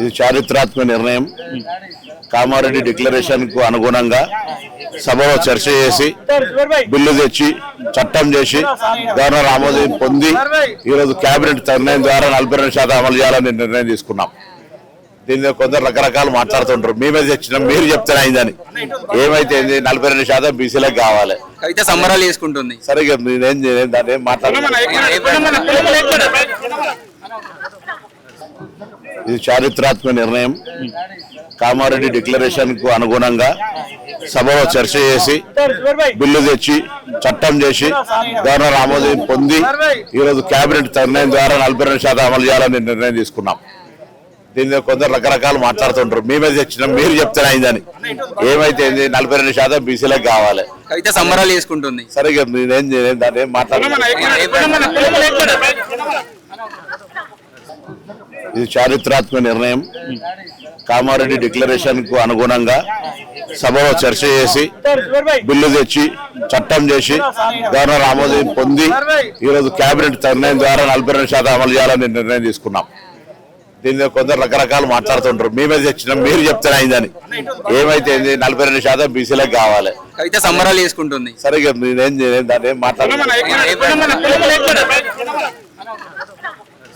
ఇది చారిత్రాత్మక నిర్ణయం. కామారెడ్డి డిక్లరేషన్ కు అనుగుణంగా సభలో చర్చ చేసి బిల్లు తెచ్చి చట్టం చేసి గవర్నర్ ఆమోదం పొంది ఈరోజు కేబినెట్ నిర్ణయం ద్వారా 42% అమలు చేయాలని నిర్ణయం తీసుకున్నాం. దీని కొందరు రకరకాలు మాట్లాడుతుంటారు. మేమే తెచ్చినాం, మీరు చెప్తేనే అయిందని. ఏమైతే 42% బీసీలకు కావాలి. అయితే సంబరాలు చేసుకుంటుంది. సరే నేనేం దాన్ని ఏం ఇది చారిత్రాత్మక నిర్ణయం. కామారెడ్డి డిక్లరేషన్ కు అనుగుణంగా సభలో చర్చ చేసి బిల్లు తెచ్చి చట్టం చేసి గవర్నర్ ఆమోదం పొంది ఈరోజు కేబినెట్ నిర్ణయం ద్వారా 42% అమలు చేయాలని నిర్ణయం తీసుకున్నాం. దీని కొందరు రకరకాలు మాట్లాడుతుంటారు. మేమే తెచ్చినాం, మీరు చెప్తేనే అయిందని. ఏమైతే 42% బీసీలకు కావాలి. అయితే సంబరాలు చేసుకుంటుంది. సరే నేనేం దాన్ని ఏం ఇది చారిత్రాత్మక నిర్ణయం. కామారెడ్డి డిక్లరేషన్ కు అనుగుణంగా సభలో చర్చ చేసి బిల్లు తెచ్చి చట్టం చేసి గవర్నర్ ఆమోదం పొంది ఈరోజు కేబినెట్ నిర్ణయం ద్వారా 42% అమలు చేయాలని నిర్ణయం తీసుకున్నాం. దీని కొందరు రకరకాలు మాట్లాడుతుంటారు. మేమే తెచ్చినాం, మీరు చెప్తేనే అయిందని. ఏమైతే 42% బీసీలకు కావాలి. అయితే సంబరాలు చేసుకుంటుంది. సరే నేనేం దాన్ని ఏం